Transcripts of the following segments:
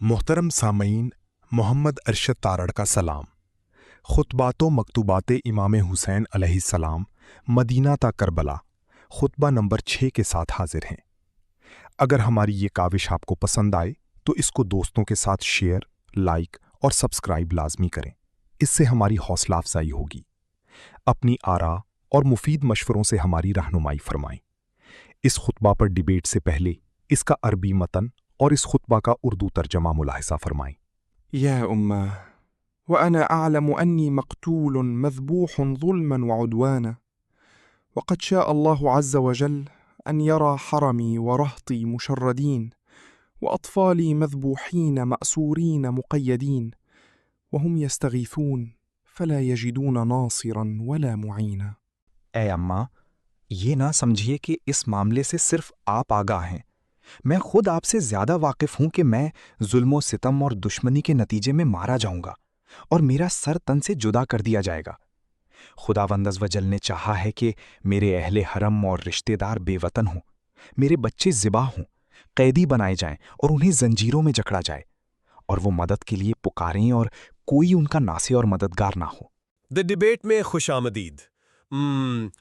محترم سامعین، محمد ارشد تارڑ کا سلام۔ خطبات و مکتوبات امام حسین علیہ السلام مدینہ تا کربلا خطبہ نمبر 6 کے ساتھ حاضر ہیں۔ اگر ہماری یہ کاوش آپ کو پسند آئے تو اس کو دوستوں کے ساتھ شیئر، لائک اور سبسکرائب لازمی کریں۔ اس سے ہماری حوصلہ افزائی ہوگی۔ اپنی آراء اور مفید مشوروں سے ہماری رہنمائی فرمائیں۔ اس خطبہ پر ڈیبیٹ سے پہلے اس کا عربی متن اور اس خطبہ کا اردو ترجمہ ملاحظہ فرمائیں۔ يا أمة، وأنا أعلم أني مقتول مذبوح ظلما وعدوانا، وقد شاء الله عز وجل أن يرى حرمي ورهطي مشردين وأطفالي مذبوحين مأسورين مقيدين وهم يستغيثون فلا يجدون ناصرا ولا معينا۔ اے اماں، یہ نہ سمجھیے کہ اس معاملے سے صرف آپ آگاہ ہیں۔ میں خود آپ سے زیادہ واقف ہوں کہ میں ظلم و ستم اور دشمنی کے نتیجے میں مارا جاؤں گا اور میرا سر تن سے جدا کر دیا جائے گا۔ خداوند عز و جل نے چاہا ہے کہ میرے اہل حرم اور رشتہ دار بے وطن ہوں، میرے بچے ذبح ہوں، قیدی بنائے جائیں اور انہیں زنجیروں میں جکڑا جائے، اور وہ مدد کے لیے پکاریں اور کوئی ان کا ناصر اور مددگار نہ ہو۔ دی ڈیبیٹ میں خوش آمدید۔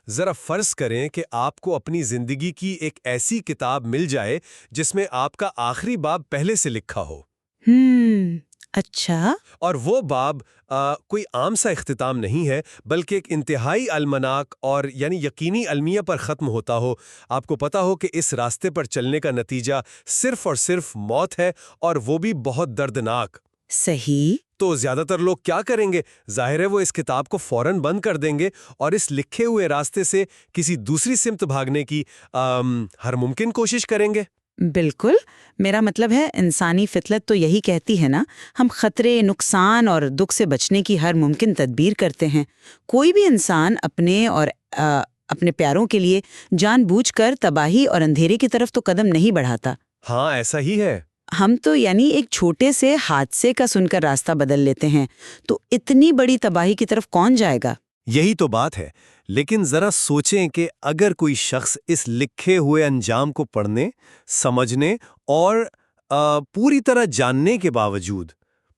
ذرا فرض کریں کہ آپ کو اپنی زندگی کی ایک ایسی کتاب مل جائے جس میں آپ کا آخری باب پہلے سے لکھا ہو۔ اچھا۔ اور وہ باب کوئی عام سا اختتام نہیں ہے، بلکہ ایک انتہائی المناک اور یعنی یقینی المیہ پر ختم ہوتا ہو۔ آپ کو پتا ہو کہ اس راستے پر چلنے کا نتیجہ صرف اور صرف موت ہے، اور وہ بھی بہت دردناک۔ صحیح۔ تو زیادہ تر لوگ کیا کریں گے؟ ظاہر ہے وہ اس کتاب کو فوراً بند کر دیں گے اور اس لکھے ہوئے راستے سے کسی دوسری سمت بھاگنے کی ہر ممکن کوشش کریں گے۔ بالکل، میرا مطلب ہے انسانی فطرت تو یہی کہتی ہے نا، ہم خطرے، نقصان اور دکھ سے بچنے کی ہر ممکن تدبیر کرتے ہیں۔ کوئی بھی انسان اپنے اور اپنے پیاروں کے لیے جان بوجھ کر تباہی اور اندھیرے کی طرف تو قدم نہیں بڑھاتا۔ ہاں، ایسا ہی ہے۔ ہم تو یعنی ایک چھوٹے سے حادثے کا سن کر راستہ بدل لیتے ہیں، تو اتنی بڑی تباہی کی طرف کون جائے گا؟ یہی تو بات ہے۔ لیکن ذرا سوچیں کہ اگر کوئی شخص اس لکھے ہوئے انجام کو پڑھنے، سمجھنے اور پوری طرح جاننے کے باوجود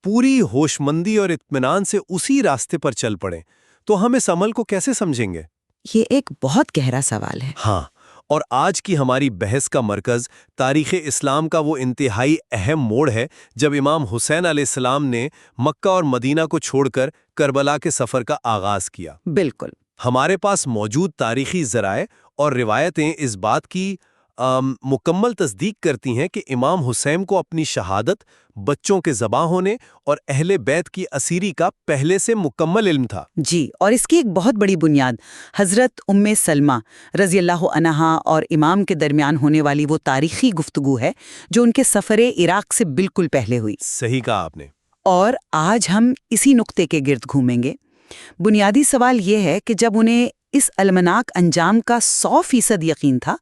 پوری ہوش مندی اور اطمینان سے اسی راستے پر چل پڑے، تو ہم اس عمل کو کیسے سمجھیں گے؟ یہ ایک بہت گہرا سوال ہے۔ ہاں، اور آج کی ہماری بحث کا مرکز تاریخ اسلام کا وہ انتہائی اہم موڑ ہے جب امام حسین علیہ السلام نے مکہ اور مدینہ کو چھوڑ کر کربلا کے سفر کا آغاز کیا۔ بالکل۔ ہمارے پاس موجود تاریخی ذرائع اور روایتیں اس بات کی مکمل تصدیق کرتی ہیں کہ امام حسین کو اپنی شہادت، بچوں کے ذبح ہونے اور اہل بیت کی اسیری کا پہلے سے مکمل علم تھا۔ جی، اور اس کی ایک بہت بڑی بنیاد حضرت ام سلمہ رضی اللہ عنہا اور امام کے درمیان ہونے والی وہ تاریخی گفتگو ہے جو ان کے سفر عراق سے بالکل پہلے ہوئی۔ صحیح کہا آپ نے۔ اور آج ہم اسی نقطے کے گرد گھومیں گے۔ بنیادی سوال یہ ہے کہ جب انہیں اس المناک انجام کا 100% یقین تھا،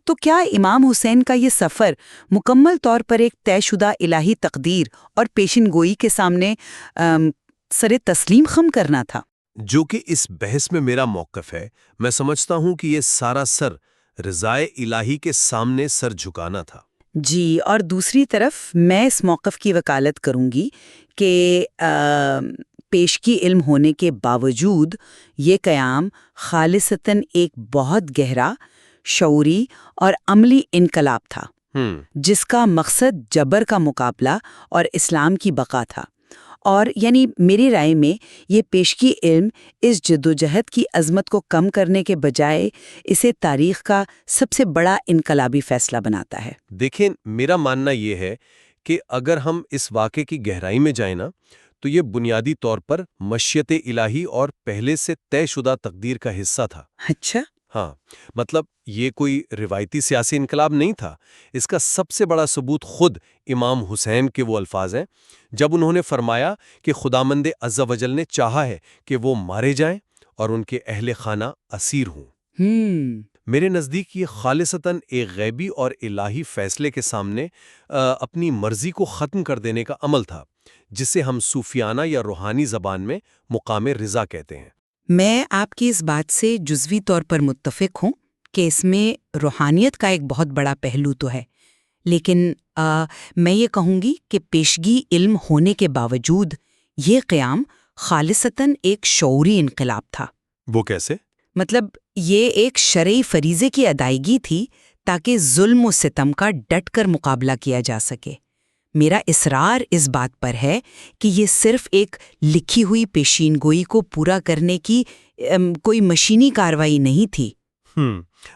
تو کیا امام حسین کا یہ سفر مکمل طور پر ایک طے شدہ الہی تقدیر اور پیشن گوئی کے سامنے سر تسلیم خم کرنا تھا؟ جو کہ اس بحث میں میرا موقف ہے، میں سمجھتا ہوں کہ یہ سارا سر رضائے الہی کے سامنے سر جھکانا تھا۔ جی، اور دوسری طرف میں اس موقف کی وکالت کروں گی کہ پیشگی علم ہونے کے باوجود یہ قیام خالصتاً ایک بہت گہرا، شعوری اور عملی انقلاب تھا، جس کا مقصد جبر کا مقابلہ اور اسلام کی بقا تھا۔ اور یعنی میری رائے میں یہ پیشگی علم اس جدوجہد کی عظمت کو کم کرنے کے بجائے اسے تاریخ کا سب سے بڑا انقلابی فیصلہ بناتا ہے۔ دیکھیں، میرا ماننا یہ ہے کہ اگر ہم اس واقعے کی گہرائی میں جائیں نا، تو یہ بنیادی طور پر مشیت الہی اور پہلے سے طے شدہ تقدیر کا حصہ تھا۔ اچھا۔ ہاں، مطلب یہ کوئی روایتی سیاسی انقلاب نہیں تھا۔ اس کا سب سے بڑا ثبوت خود امام حسین کے وہ الفاظ ہیں جب انہوں نے فرمایا کہ خداوند عز و جل نے چاہا ہے کہ وہ مارے جائیں اور ان کے اہل خانہ اسیر ہوں۔ میرے نزدیک یہ خالصتاً ایک غیبی اور الہی فیصلے کے سامنے اپنی مرضی کو ختم کر دینے کا عمل تھا، جسے ہم صوفیانہ یا روحانی زبان میں مقام رضا کہتے ہیں۔ میں آپ کی اس بات سے جزوی طور پر متفق ہوں کہ اس میں روحانیت کا ایک بہت بڑا پہلو تو ہے، لیکن میں یہ کہوں گی کہ پیشگی علم ہونے کے باوجود یہ قیام خالصتاً ایک شعوری انقلاب تھا۔ وہ کیسے؟ مطلب یہ ایک شرعی فریضے کی ادائیگی تھی تاکہ ظلم و ستم کا ڈٹ کر مقابلہ کیا جا سکے۔ میرا اصرار اس بات پر ہے کہ یہ صرف ایک لکھی ہوئی پیشین گوئی کو پورا کرنے کی کوئی مشینی کارروائی نہیں تھی۔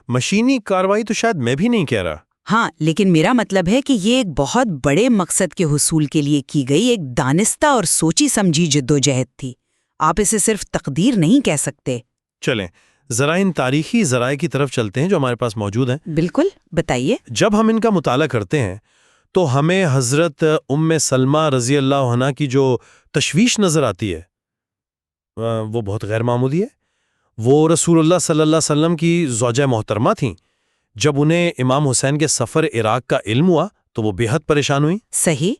مشینی کارروائی تو شاید میں بھی نہیں کہہ رہا۔ ہاں، لیکن میرا مطلب ہے کہ یہ ایک بہت بڑے مقصد کے حصول کے لیے کی گئی ایک دانستہ اور سوچی سمجھی جدوجہد تھی۔ آپ اسے صرف تقدیر نہیں کہہ سکتے۔ چلیں ذرا ان تاریخی ذرائع کی طرف چلتے ہیں جو ہمارے پاس موجود ہیں۔ بالکل، بتائیے۔ جب ہم ان کا مطالعہ کرتے ہیں تو ہمیں حضرت ام سلمہ رضی اللہ عنہا کی جو تشویش نظر آتی ہے وہ بہت غیر معمولی ہے۔ وہ رسول اللہ صلی اللہ علیہ وسلم کی زوجہ محترمہ تھیں۔ جب انہیں امام حسین کے سفر عراق کا علم ہوا تو وہ بے حد پریشان ہوئیں۔ صحیح،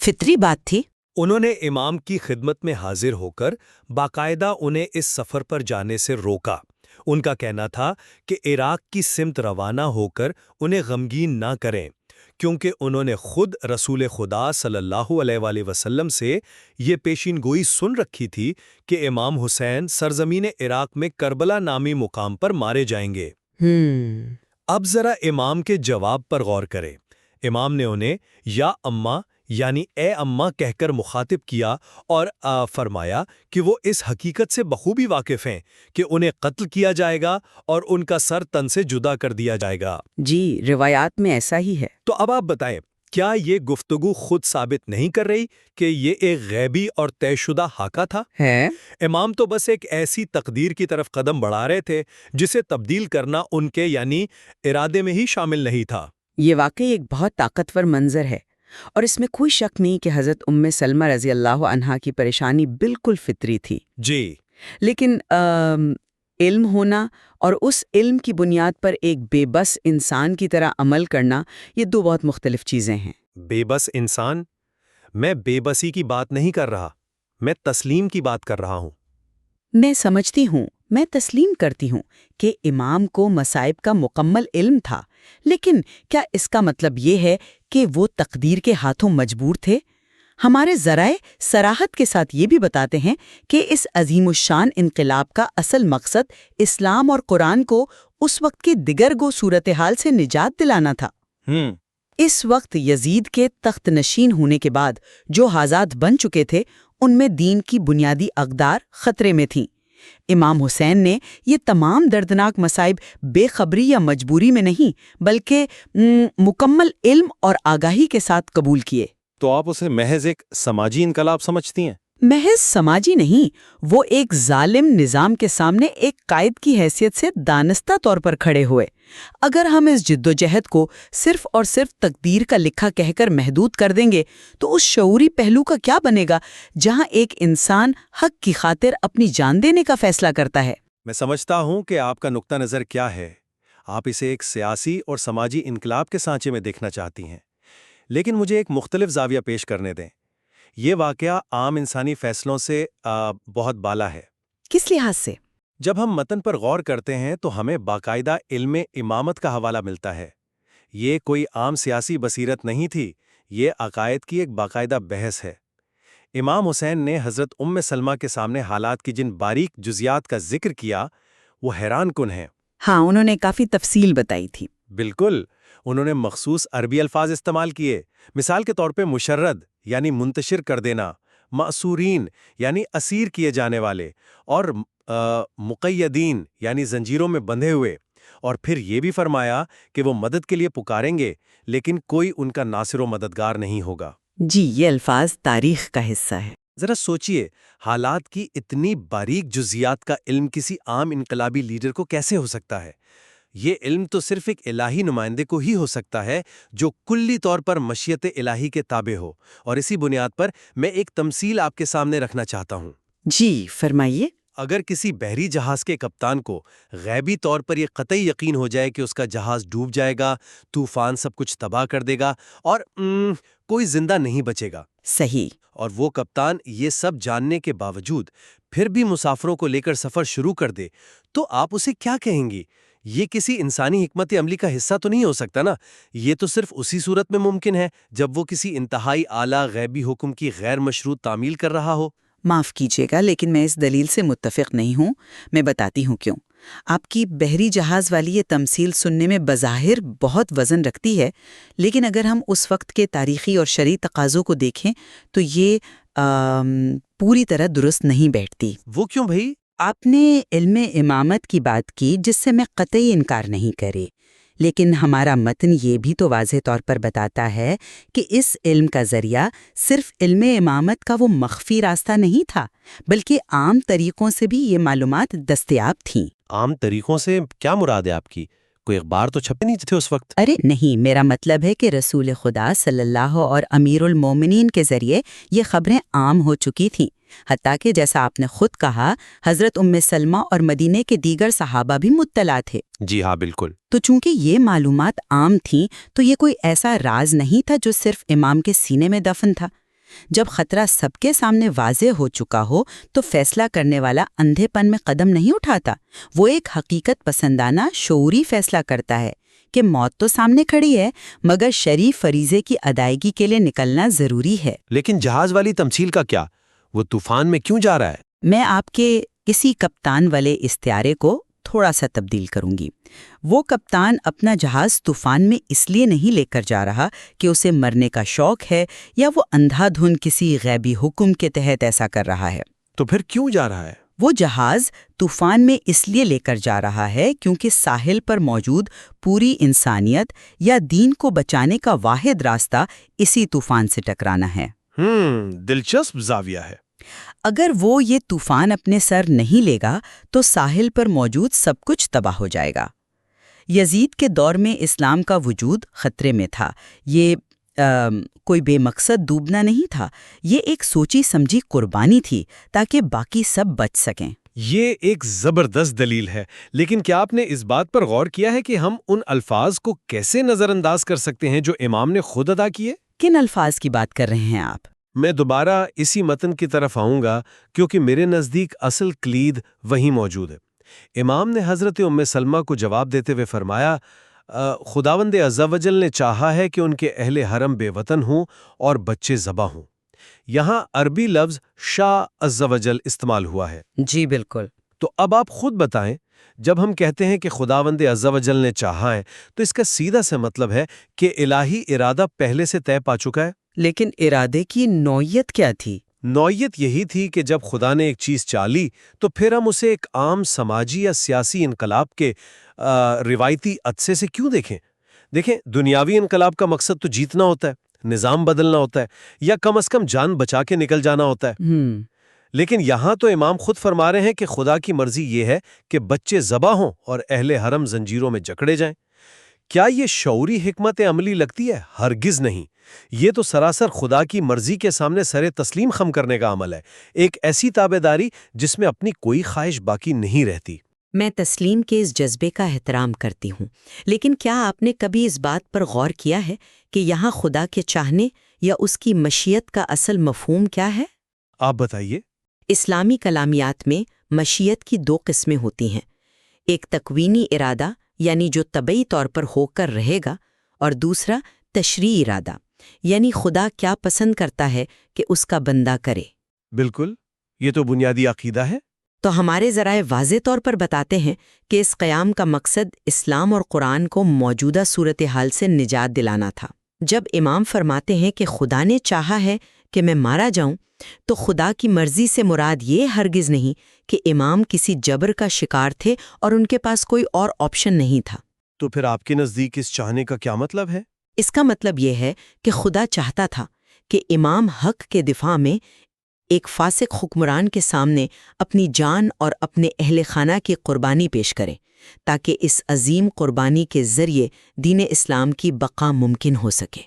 فطری بات تھی۔ انہوں نے امام کی خدمت میں حاضر ہو کر باقاعدہ انہیں اس سفر پر جانے سے روکا۔ ان کا کہنا تھا کہ عراق کی سمت روانہ ہو کر انہیں غمگین نہ کریں، کیونکہ انہوں نے خود رسول خدا صلی اللہ علیہ وآلہ وسلم سے یہ پیشین گوئی سن رکھی تھی کہ امام حسین سرزمین عراق میں کربلا نامی مقام پر مارے جائیں گے۔ اب ذرا امام کے جواب پر غور کریں۔ امام نے انہیں یا اماں یعنی اے اماں کہہ کر مخاطب کیا اور فرمایا کہ وہ اس حقیقت سے بخوبی واقف ہیں کہ انہیں قتل کیا جائے گا اور ان کا سر تن سے جدا کر دیا جائے گا۔ جی، روایات میں ایسا ہی ہے۔ تو اب آپ بتائیں، کیا یہ گفتگو خود ثابت نہیں کر رہی کہ یہ ایک غیبی اور طے شدہ خاکہ تھا؟ ہے۔ امام تو بس ایک ایسی تقدیر کی طرف قدم بڑھا رہے تھے جسے تبدیل کرنا ان کے یعنی ارادے میں ہی شامل نہیں تھا۔ یہ واقعی ایک بہت طاقتور منظر ہے، اور اس میں کوئی شک نہیں کہ حضرت ام سلمہ رضی اللہ عنہا کی پریشانی بالکل فطری تھی۔ جی، لیکن علم ہونا اور اس علم کی بنیاد پر ایک بے بس انسان کی طرح عمل کرنا، یہ دو بہت مختلف چیزیں ہیں۔ بے بس انسان؟ میں بے بسی کی بات نہیں کر رہا، میں تسلیم کی بات کر رہا ہوں۔ میں سمجھتی ہوں، میں تسلیم کرتی ہوں کہ امام کو مصائب کا مکمل علم تھا، لیکن کیا اس کا مطلب یہ ہے کہ وہ تقدیر کے ہاتھوں مجبور تھے؟ ہمارے ذرائع صراحت کے ساتھ یہ بھی بتاتے ہیں کہ اس عظیم الشان انقلاب کا اصل مقصد اسلام اور قرآن کو اس وقت کی دیگر گو صورتحال سے نجات دلانا تھا۔ اس وقت یزید کے تخت نشین ہونے کے بعد جو حاجات بن چکے تھے ان میں دین کی بنیادی اقدار خطرے میں تھیں۔ امام حسین نے یہ تمام دردناک مصائب بے خبری یا مجبوری میں نہیں بلکہ مکمل علم اور آگاہی کے ساتھ قبول کیے۔ تو آپ اسے محض ایک سماجی انقلاب سمجھتی ہیں؟ محض سماجی نہیں، وہ ایک ظالم نظام کے سامنے ایک قائد کی حیثیت سے دانستہ طور پر کھڑے ہوئے۔ اگر ہم اس جدوجہد کو صرف اور صرف تقدیر کا لکھا کہہ کر محدود کر دیں گے تو اس شعوری پہلو کا کیا بنے گا جہاں ایک انسان حق کی خاطر اپنی جان دینے کا فیصلہ کرتا ہے؟ میں سمجھتا ہوں کہ آپ کا نقطہ نظر کیا ہے۔ آپ اسے ایک سیاسی اور سماجی انقلاب کے سانچے میں دیکھنا چاہتی ہیں، لیکن مجھے ایک مختلف زاویہ پیش کرنے دیں۔ یہ واقعہ عام انسانی فیصلوں سے بہت بالا ہے۔ کس لحاظ سے؟ جب ہم متن پر غور کرتے ہیں تو ہمیں باقاعدہ علم امامت کا حوالہ ملتا ہے۔ یہ کوئی عام سیاسی بصیرت نہیں تھی، یہ عقائد کی ایک باقاعدہ بحث ہے۔ امام حسین نے حضرت ام سلمہ کے سامنے حالات کی جن باریک جزیات کا ذکر کیا وہ حیران کن ہیں۔ ہاں، انہوں نے کافی تفصیل بتائی تھی۔ بالکل، انہوں نے مخصوص عربی الفاظ استعمال کیے۔ مثال کے طور پہ مشرد یعنی منتشر کر دینا، معصورین یعنی اسیر کیے جانے والے، اور مقیدین یعنی زنجیروں میں بندھے ہوئے، اور پھر یہ بھی فرمایا کہ وہ مدد کے لیے پکاریں گے لیکن کوئی ان کا ناصر و مددگار نہیں ہوگا۔ جی، یہ الفاظ تاریخ کا حصہ ہے۔ ذرا سوچئے، حالات کی اتنی باریک جزیات کا علم کسی عام انقلابی لیڈر کو کیسے ہو سکتا ہے؟ یہ علم تو صرف ایک الہی نمائندے کو ہی ہو سکتا ہے جو کلی طور پر مشیت الہی کے تابع ہو، اور اسی بنیاد پر میں ایک تمثیل آپ کے سامنے رکھنا چاہتا ہوں۔ جی، فرمائیے۔ اگر کسی بحری جہاز کے کپتان کو غیبی طور پر یہ قطعی یقین ہو جائے کہ اس کا جہاز ڈوب جائے گا، طوفان سب کچھ تباہ کر دے گا اور کوئی زندہ نہیں بچے گا، صحیح، اور وہ کپتان یہ سب جاننے کے باوجود پھر بھی مسافروں کو لے کر سفر شروع کر دے، تو آپ اسے کیا کہیں گی؟ یہ کسی انسانی حکمت عملی کا حصہ تو نہیں ہو سکتا نا. یہ تو صرف اسی صورت میں ممکن ہے جب وہ کسی انتہائی اعلیٰ غیبی حکم کی غیر مشروط تعمیل کر رہا ہو. معاف کیجیے گا لیکن میں اس دلیل سے متفق نہیں ہوں. میں بتاتی ہوں کیوں. آپ کی بحری جہاز والی یہ تمثیل سننے میں بظاہر بہت وزن رکھتی ہے، لیکن اگر ہم اس وقت کے تاریخی اور شرعی تقاضوں کو دیکھیں تو یہ پوری طرح درست نہیں بیٹھتی. وہ کیوں بھئی؟ آپ نے علم امامت کی بات کی جس سے میں قطعی انکار نہیں کرے، لیکن ہمارا متن یہ بھی تو واضح طور پر بتاتا ہے کہ اس علم کا ذریعہ صرف علم امامت کا وہ مخفی راستہ نہیں تھا، بلکہ عام طریقوں سے بھی یہ معلومات دستیاب تھیں. عام طریقوں سے کیا مراد ہے آپ کی؟ کوئی اخبار تو چھپے نہیں تھے اس وقت؟ ارے نہیں، میرا مطلب ہے کہ رسول خدا صلی اللہ اور امیر المومنین کے ذریعے یہ خبریں عام ہو چکی تھیں، حتیٰ کہ جیسا آپ نے خود کہا حضرت ام سلمہ اور مدینے کے دیگر صحابہ بھی مطلع تھے. جی ہاں بالکل. تو چونکہ یہ معلومات عام تھیں تو یہ کوئی ایسا راز نہیں تھا جو صرف امام کے سینے میں دفن تھا. جب خطرہ سب کے سامنے واضح ہو چکا ہو تو فیصلہ کرنے والا اندھے پن میں قدم نہیں اٹھاتا، وہ ایک حقیقت پسندانہ شعوری فیصلہ کرتا ہے کہ موت تو سامنے کھڑی ہے مگر شرعی فریضے کی ادائیگی کے لیے نکلنا ضروری ہے. لیکن جہاز والی تمثیل کا کیا؟ وہ طوفان میں کیوں جا رہا ہے؟ میں آپ کے کسی کپتان والے استعارے کو تھوڑا سا تبدیل کروں گی. وہ کپتان اپنا جہاز طوفان میں اس لیے نہیں لے کر جا رہا کہ اسے مرنے کا شوق ہے یا وہ اندھا دھن کسی غیبی حکم کے تحت ایسا کر رہا ہے. تو پھر کیوں جا رہا ہے؟ وہ جہاز طوفان میں اس لیے لے کر جا رہا ہے کیونکہ ساحل پر موجود پوری انسانیت یا دین کو بچانے کا واحد راستہ اسی طوفان سے ٹکرانا ہے. دلچسپ زاویہ ہے. اگر وہ یہ طوفان اپنے سر نہیں لے گا تو ساحل پر موجود سب کچھ تباہ ہو جائے گا. یزید کے دور میں اسلام کا وجود خطرے میں تھا. یہ کوئی بے مقصد ڈوبنا نہیں تھا، یہ ایک سوچی سمجھی قربانی تھی تاکہ باقی سب بچ سکیں. یہ ایک زبردست دلیل ہے، لیکن کیا آپ نے اس بات پر غور کیا ہے کہ ہم ان الفاظ کو کیسے نظر انداز کر سکتے ہیں جو امام نے خود ادا کیے؟ کن الفاظ کی بات کر رہے ہیں آپ؟ میں دوبارہ اسی متن کی طرف آؤں گا کیونکہ میرے نزدیک اصل کلید وہیں موجود ہے. امام نے حضرت ام سلمہ کو جواب دیتے ہوئے فرمایا، خداوند عز و جل نے چاہا ہے کہ ان کے اہل حرم بے وطن ہوں اور بچے ذبح ہوں. یہاں عربی لفظ شاء عز و جل استعمال ہوا ہے. جی بالکل. تو اب آپ خود بتائیں، جب ہم کہتے ہیں کہ خداوند عز و جل نے چاہا ہے تو اس کا سیدھا سے مطلب ہے کہ الہی ارادہ پہلے سے طے پا چکا ہے. لیکن ارادے کی نوعیت کیا تھی؟ نوعیت یہی تھی کہ جب خدا نے ایک چیز چالی تو پھر ہم اسے ایک عام سماجی یا سیاسی انقلاب کے روایتی عدسے سے کیوں دیکھیں؟ دیکھیں، دنیاوی انقلاب کا مقصد تو جیتنا ہوتا ہے، نظام بدلنا ہوتا ہے، یا کم از کم جان بچا کے نکل جانا ہوتا ہے. لیکن یہاں تو امام خود فرما رہے ہیں کہ خدا کی مرضی یہ ہے کہ بچے ذبح ہوں اور اہل حرم زنجیروں میں جکڑے جائیں. کیا یہ شعوری حکمت عملی لگتی ہے؟ ہرگز نہیں. یہ تو سراسر خدا کی مرضی کے سامنے سر تسلیم خم کرنے کا عمل ہے، ایک ایسی تابعداری جس میں اپنی کوئی خواہش باقی نہیں رہتی. میں تسلیم کے اس جذبے کا احترام کرتی ہوں، لیکن کیا آپ نے کبھی اس بات پر غور کیا ہے کہ یہاں خدا کے چاہنے یا اس کی مشیت کا اصل مفہوم کیا ہے؟ آپ بتائیے. اسلامی کلامیات میں مشیت کی دو قسمیں ہوتی ہیں، ایک تکوینی ارادہ یعنی جو طبعی طور پر ہو کر رہے گا، اور دوسرا تشریعی ارادہ یعنی خدا کیا پسند کرتا ہے کہ اس کا بندہ کرے. بالکل، یہ تو بنیادی عقیدہ ہے. تو ہمارے ذرائع واضح طور پر بتاتے ہیں کہ اس قیام کا مقصد اسلام اور قرآن کو موجودہ صورتحال سے نجات دلانا تھا. جب امام فرماتے ہیں کہ خدا نے چاہا ہے کہ میں مارا جاؤں، تو خدا کی مرضی سے مراد یہ ہرگز نہیں کہ امام کسی جبر کا شکار تھے اور ان کے پاس کوئی اور آپشن نہیں تھا. تو پھر آپ کے نزدیک اس چاہنے کا کیا مطلب ہے؟ اس کا مطلب یہ ہے کہ خدا چاہتا تھا کہ امام حق کے دفاع میں ایک فاسق حکمران کے سامنے اپنی جان اور اپنے اہل خانہ کی قربانی پیش کرے تاکہ اس عظیم قربانی کے ذریعے دین اسلام کی بقا ممکن ہو سکے.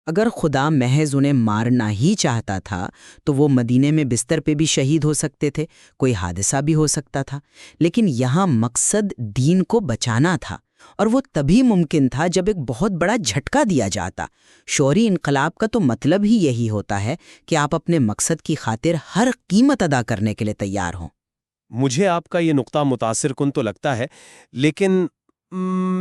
اگر خدا محض انہیں مارنا ہی چاہتا تھا تو وہ مدینے میں بستر پہ بھی شہید ہو سکتے تھے، کوئی حادثہ بھی ہو سکتا تھا. لیکن یہاں مقصد دین کو بچانا تھا، اور وہ تبھی ممکن تھا جب ایک بہت بڑا جھٹکا دیا جاتا. شعوری انقلاب کا تو مطلب ہی یہی ہوتا ہے کہ آپ اپنے مقصد کی خاطر ہر قیمت ادا کرنے کے لیے تیار ہوں. مجھے آپ کا یہ نقطہ متاثر کن تو لگتا ہے، لیکن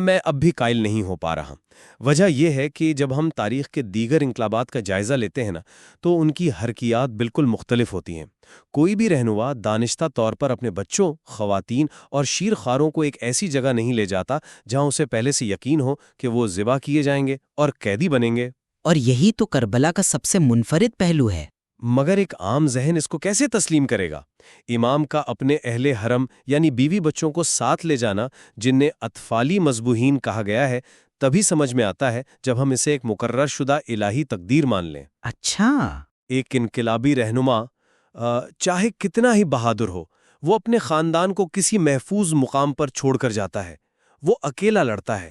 میں اب بھی قائل نہیں ہو پا رہا۔ وجہ یہ ہے کہ جب ہم تاریخ کے دیگر انقلابات کا جائزہ لیتے ہیں نا، تو ان کی حرکیات بالکل مختلف ہوتی ہیں۔ کوئی بھی رہنما دانشتہ طور پر اپنے بچوں، خواتین اور شیر خواروں کو ایک ایسی جگہ نہیں لے جاتا جہاں اسے پہلے سے یقین ہو کہ وہ ذبح کیے جائیں گے اور قیدی بنیں گے۔ اور یہی تو کربلا کا سب سے منفرد پہلو ہے۔ مگر ایک عام ذہن اس کو کیسے تسلیم کرے گا؟ امام کا اپنے اہل حرم یعنی بیوی بچوں کو ساتھ لے جانا، جنہیں اطفالی مذبوحین کہا گیا ہے، تبھی سمجھ میں آتا ہے جب ہم اسے ایک مقرر شدہ الہی تقدیر مان لیں۔ اچھا، ایک انقلابی رہنما چاہے کتنا ہی بہادر ہو، وہ اپنے خاندان کو کسی محفوظ مقام پر چھوڑ کر جاتا ہے، وہ اکیلا لڑتا ہے۔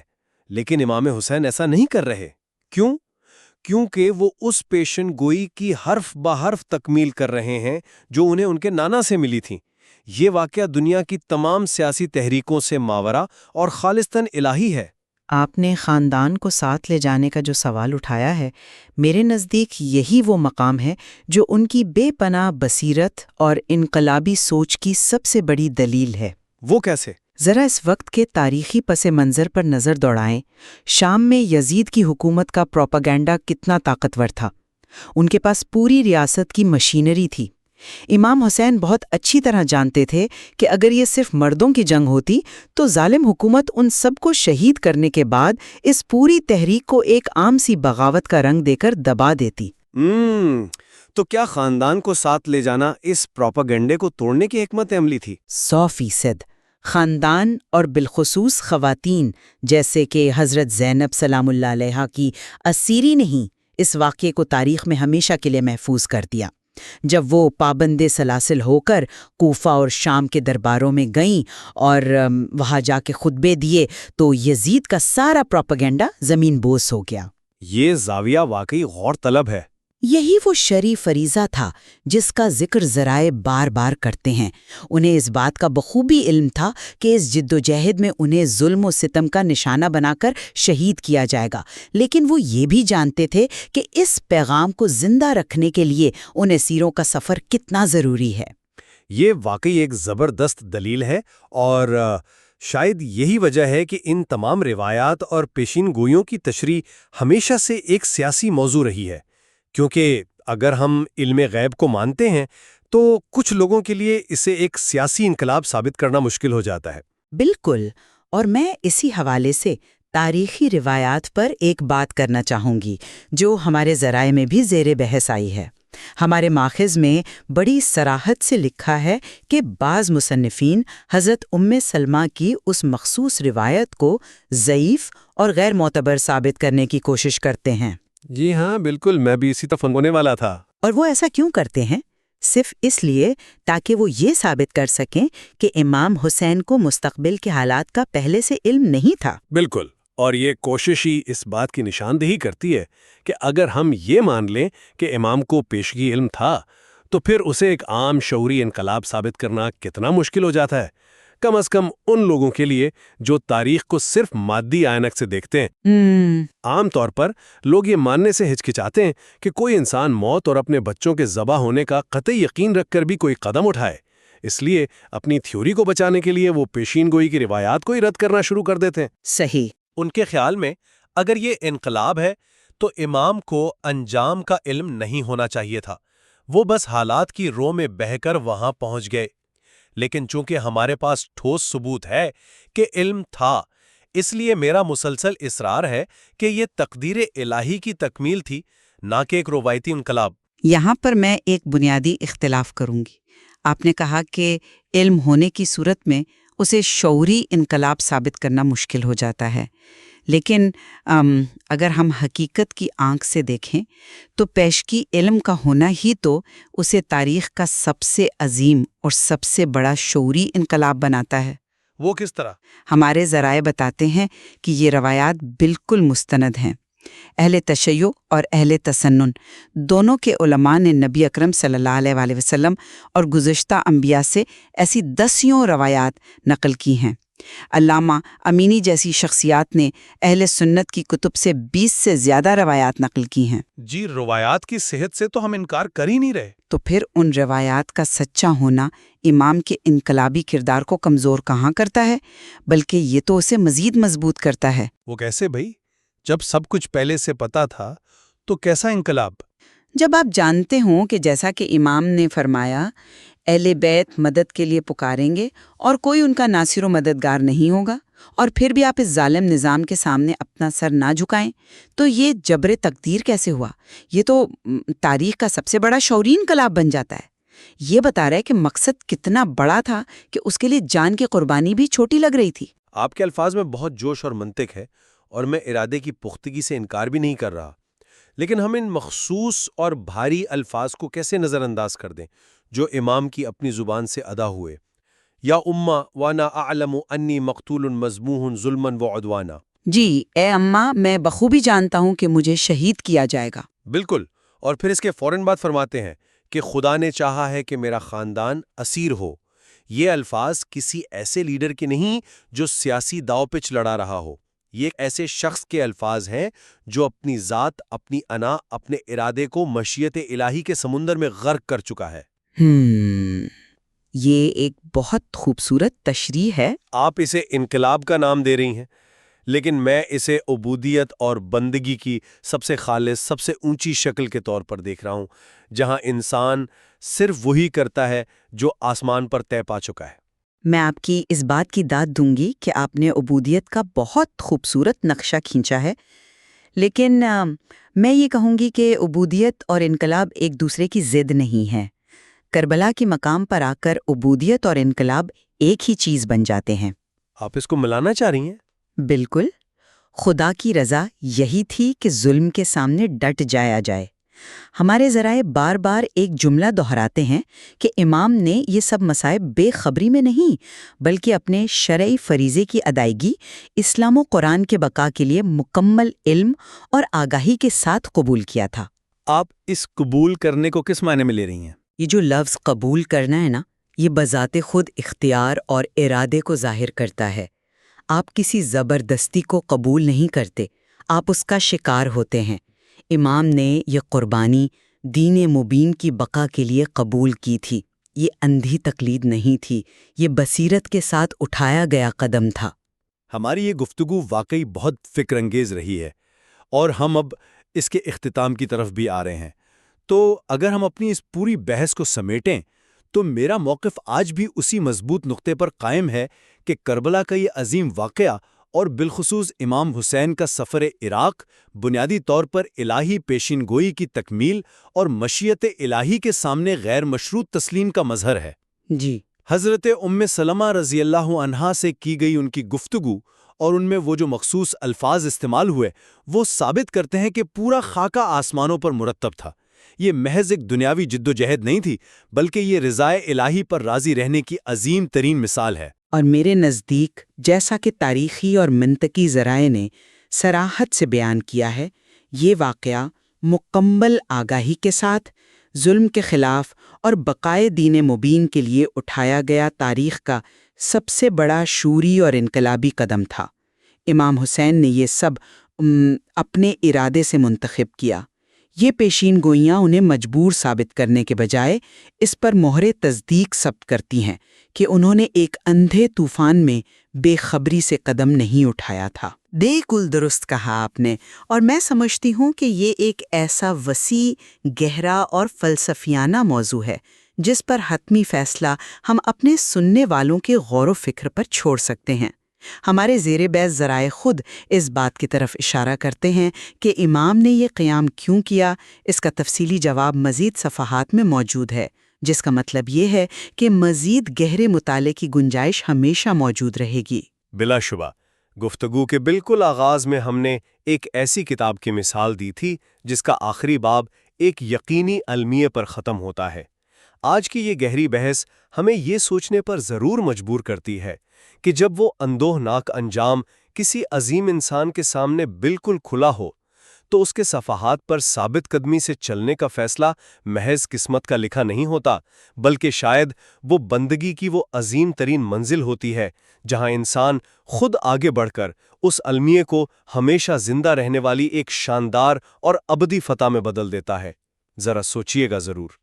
لیکن امام حسین ایسا نہیں کر رہے۔ کیوں؟ کیونکہ وہ اس پیشن گوئی کی حرف بہ حرف تکمیل کر رہے ہیں جو انہیں ان کے نانا سے ملی تھی۔ یہ واقعہ دنیا کی تمام سیاسی تحریکوں سے ماورا اور خالصتاً الہی ہے۔ آپ نے خاندان کو ساتھ لے جانے کا جو سوال اٹھایا ہے، میرے نزدیک یہی وہ مقام ہے جو ان کی بے پناہ بصیرت اور انقلابی سوچ کی سب سے بڑی دلیل ہے۔ وہ کیسے؟ ذرا اس وقت کے تاریخی پس منظر پر نظر دوڑائیں۔ شام میں یزید کی حکومت کا پروپیگنڈا کتنا طاقتور تھا۔ ان کے پاس پوری ریاست کی مشینری تھی۔ امام حسین بہت اچھی طرح جانتے تھے کہ اگر یہ صرف مردوں کی جنگ ہوتی تو ظالم حکومت ان سب کو شہید کرنے کے بعد اس پوری تحریک کو ایک عام سی بغاوت کا رنگ دے کر دبا دیتی۔ تو کیا خاندان کو ساتھ لے جانا اس پروپیگنڈے کو توڑنے کی حکمت عملی تھی؟ 100%۔ خاندان اور بالخصوص خواتین جیسے کہ حضرت زینب سلام اللہ علیہا کی اسیری نہیں اس واقعے کو تاریخ میں ہمیشہ کے لیے محفوظ کر دیا۔ جب وہ پابند سلاسل ہو کر کوفہ اور شام کے درباروں میں گئیں اور وہاں جا کے خطبے دیے تو یزید کا سارا پروپیگنڈا زمین بوس ہو گیا۔ یہ زاویہ واقعی غور طلب ہے۔ یہی وہ شرعی فریضہ تھا جس کا ذکر ذرائع بار بار کرتے ہیں۔ انہیں اس بات کا بخوبی علم تھا کہ اس جد و جہد میں انہیں ظلم و ستم کا نشانہ بنا کر شہید کیا جائے گا، لیکن وہ یہ بھی جانتے تھے کہ اس پیغام کو زندہ رکھنے کے لیے ان اسیروں کا سفر کتنا ضروری ہے۔ یہ واقعی ایک زبردست دلیل ہے، اور شاید یہی وجہ ہے کہ ان تمام روایات اور پیشین گوئیوں کی تشریح ہمیشہ سے ایک سیاسی موضوع رہی ہے، کیونکہ اگر ہم علم غیب کو مانتے ہیں تو کچھ لوگوں کے لیے اسے ایک سیاسی انقلاب ثابت کرنا مشکل ہو جاتا ہے۔ بالکل، اور میں اسی حوالے سے تاریخی روایات پر ایک بات کرنا چاہوں گی جو ہمارے ذرائع میں بھی زیر بحث آئی ہے۔ ہمارے ماخذ میں بڑی صراحت سے لکھا ہے کہ بعض مصنفین حضرت ام سلمہ کی اس مخصوص روایت کو ضعیف اور غیر معتبر ثابت کرنے کی کوشش کرتے ہیں۔ جی ہاں، بالکل، میں بھی اسی طرف ہونے والا تھا۔ اور وہ ایسا کیوں کرتے ہیں؟ صرف اس لیے تاکہ وہ یہ ثابت کر سکیں کہ امام حسین کو مستقبل کے حالات کا پہلے سے علم نہیں تھا۔ بالکل، اور یہ کوشش ہی اس بات کی نشاندہی کرتی ہے کہ اگر ہم یہ مان لیں کہ امام کو پیشگی علم تھا تو پھر اسے ایک عام شعوری انقلاب ثابت کرنا کتنا مشکل ہو جاتا ہے، کم از کم ان لوگوں کے لیے جو تاریخ کو صرف مادی عینک سے دیکھتے ہیں۔ عام طور پر لوگ یہ ماننے سے ہچکچاتے ہیں کہ کوئی انسان موت اور اپنے بچوں کے ذبح ہونے کا قطعی یقین رکھ کر بھی کوئی قدم اٹھائے، اس لیے اپنی تھیوری کو بچانے کے لیے وہ پیشین گوئی کی روایات کو ہی رد کرنا شروع کر دیتے ہیں۔ صحیح۔ ان کے خیال میں اگر یہ انقلاب ہے تو امام کو انجام کا علم نہیں ہونا چاہیے تھا، وہ بس حالات کی رو میں بہہ کر وہاں پہنچ گئے۔ لیکن چونکہ ہمارے پاس ٹھوس ثبوت ہے کہ علم تھا، اس لیے میرا مسلسل اصرار ہے کہ یہ تقدیر الہی کی تکمیل تھی، نہ کہ ایک روایتی انقلاب۔ یہاں پر میں ایک بنیادی اختلاف کروں گی۔ آپ نے کہا کہ علم ہونے کی صورت میں اسے شعوری انقلاب ثابت کرنا مشکل ہو جاتا ہے، لیکن اگر ہم حقیقت کی آنکھ سے دیکھیں تو پیشگی علم کا ہونا ہی تو اسے تاریخ کا سب سے عظیم اور سب سے بڑا شعوری انقلاب بناتا ہے۔ وہ کس طرح؟ ہمارے ذرائع بتاتے ہیں کہ یہ روایات بالکل مستند ہیں۔ اہل تشیع اور اہل تسنن دونوں کے علماء نے نبی اکرم صلی اللہ علیہ وسلم اور گزشتہ انبیاء سے ایسی 10 روایات نقل کی ہیں علامہ امینی جیسی شخصیات نے اہل سنت کی کتب سے 20 سے زیادہ روایات نقل کی ہیں۔ جی، روایات کی صحت سے تو ہم انکار کر ہی نہیں رہے۔ تو پھر ان روایات کا سچا ہونا امام کے انقلابی کردار کو کمزور کہاں کرتا ہے، بلکہ یہ تو اسے مزید مضبوط کرتا ہے۔ وہ کیسے بھئی؟ جب سب کچھ پہلے سے پتا تھا تو کیسا انقلاب؟ جب آپ جانتے ہوں کہ جیسا کہ امام نے فرمایا اہل بیت مدد کے لیے پکاریں گے اور کوئی ان کا ناصر و مددگار نہیں ہوگا، اور پھر بھی آپ اس ظالم نظام کے سامنے اپنا سر نہ جھکائیں، تو یہ جبر تقدیر کیسے ہوا؟ یہ تو تاریخ کا سب سے بڑا شعوری انقلاب بن جاتا ہے۔ یہ بتا رہا ہے کہ مقصد کتنا بڑا تھا کہ اس کے لیے جان کی قربانی بھی چھوٹی لگ رہی تھی۔ آپ کے الفاظ میں بہت جوش اور منطق ہے، اور میں ارادے کی پختگی سے انکار بھی نہیں کر رہا، لیکن ہم ان مخصوص اور بھاری الفاظ کو کیسے نظر انداز کر دیں جو امام کی اپنی زبان سے ادا ہوئے؟ یا امہ وانا اعلم انی مقتول مذبوح ظلما وعدوانا۔ جی اے اماں، میں بخوبی جانتا ہوں کہ مجھے شہید کیا جائے گا۔ بالکل، اور پھر اس کے فوراً بعد فرماتے ہیں کہ خدا نے چاہا ہے کہ میرا خاندان اسیر ہو۔ یہ الفاظ کسی ایسے لیڈر کے نہیں جو سیاسی داؤ پچ لڑا رہا ہو، یہ ایسے شخص کے الفاظ ہیں جو اپنی ذات، اپنی انا، اپنے ارادے کو مشیت الہی کے سمندر میں غرق کر چکا ہے۔ یہ ایک بہت خوبصورت تشریح ہے۔ آپ اسے انقلاب کا نام دے رہی ہیں، لیکن میں اسے عبودیت اور بندگی کی سب سے خالص، سب سے اونچی شکل کے طور پر دیکھ رہا ہوں، جہاں انسان صرف وہی کرتا ہے جو آسمان پر طے پا چکا ہے۔ میں آپ کی اس بات کی داد دوں گی کہ آپ نے عبودیت کا بہت خوبصورت نقشہ کھینچا ہے، لیکن میں یہ کہوں گی کہ عبودیت اور انقلاب ایک دوسرے کی ضد نہیں ہے۔ کربلا کی مقام پر آ کر عبودیت اور انقلاب ایک ہی چیز بن جاتے ہیں۔ آپ اس کو ملانا چاہ رہی ہیں؟ بالکل، خدا کی رضا یہی تھی کہ ظلم کے سامنے ڈٹ جایا جائے۔ ہمارے ذرائع بار بار ایک جملہ دہراتے ہیں کہ امام نے یہ سب مصائب بے خبری میں نہیں، بلکہ اپنے شرعی فریضے کی ادائیگی، اسلام و قرآن کے بقا کے لیے مکمل علم اور آگاہی کے ساتھ قبول کیا تھا۔ آپ اس قبول کرنے کو کس معنی میں لے رہی ہیں؟ یہ جو لفظ قبول کرنا ہے نا، یہ بذات خود اختیار اور ارادے کو ظاہر کرتا ہے۔ آپ کسی زبردستی کو قبول نہیں کرتے، آپ اس کا شکار ہوتے ہیں۔ امام نے یہ قربانی دین مبین کی بقا کے لیے قبول کی تھی۔ یہ اندھی تقلید نہیں تھی، یہ بصیرت کے ساتھ اٹھایا گیا قدم تھا۔ ہماری یہ گفتگو واقعی بہت فکر انگیز رہی ہے، اور ہم اب اس کے اختتام کی طرف بھی آ رہے ہیں۔ تو اگر ہم اپنی اس پوری بحث کو سمیٹیں تو میرا موقف آج بھی اسی مضبوط نقطے پر قائم ہے کہ کربلا کا یہ عظیم واقعہ اور بالخصوص امام حسین کا سفر عراق بنیادی طور پر الہی پیشین گوئی کی تکمیل اور مشیت الہی کے سامنے غیر مشروط تسلیم کا مظہر ہے۔ جی، حضرت ام سلمہ رضی اللہ عنہا سے کی گئی ان کی گفتگو اور ان میں وہ جو مخصوص الفاظ استعمال ہوئے وہ ثابت کرتے ہیں کہ پورا خاکہ آسمانوں پر مرتب تھا۔ یہ محض ایک دنیاوی جد و جہد نہیں تھی، بلکہ یہ رضائے الہی پر راضی رہنے کی عظیم ترین مثال ہے۔ اور میرے نزدیک جیسا کہ تاریخی اور منطقی ذرائع نے صراحت سے بیان کیا ہے، یہ واقعہ مکمل آگاہی کے ساتھ ظلم کے خلاف اور بقائے دین مبین کے لیے اٹھایا گیا تاریخ کا سب سے بڑا شعوری اور انقلابی قدم تھا۔ امام حسین نے یہ سب اپنے ارادے سے منتخب کیا۔ یہ پیشین گوئیاں انہیں مجبور ثابت کرنے کے بجائے اس پر مہر تصدیق ثبت کرتی ہیں کہ انہوں نے ایک اندھے طوفان میں بے خبری سے قدم نہیں اٹھایا تھا۔ بالکل درست کہا آپ نے، اور میں سمجھتی ہوں کہ یہ ایک ایسا وسیع، گہرا اور فلسفیانہ موضوع ہے جس پر حتمی فیصلہ ہم اپنے سننے والوں کے غور و فکر پر چھوڑ سکتے ہیں۔ ہمارے زیر بحث ذرائع خود اس بات کی طرف اشارہ کرتے ہیں کہ امام نے یہ قیام کیوں کیا۔ اس کا تفصیلی جواب مزید صفحات میں موجود ہے، جس کا مطلب یہ ہے کہ مزید گہرے مطالعے کی گنجائش ہمیشہ موجود رہے گی۔ بلا شبہ گفتگو کے بالکل آغاز میں ہم نے ایک ایسی کتاب کی مثال دی تھی جس کا آخری باب ایک یقینی المیہ پر ختم ہوتا ہے۔ آج کی یہ گہری بحث ہمیں یہ سوچنے پر ضرور مجبور کرتی ہے کہ جب وہ اندوہناک انجام کسی عظیم انسان کے سامنے بالکل کھلا ہو تو اس کے صفحات پر ثابت قدمی سے چلنے کا فیصلہ محض قسمت کا لکھا نہیں ہوتا، بلکہ شاید وہ بندگی کی وہ عظیم ترین منزل ہوتی ہے جہاں انسان خود آگے بڑھ کر اس المیے کو ہمیشہ زندہ رہنے والی ایک شاندار اور ابدی فتح میں بدل دیتا ہے۔ ذرا سوچئے گا ضرور۔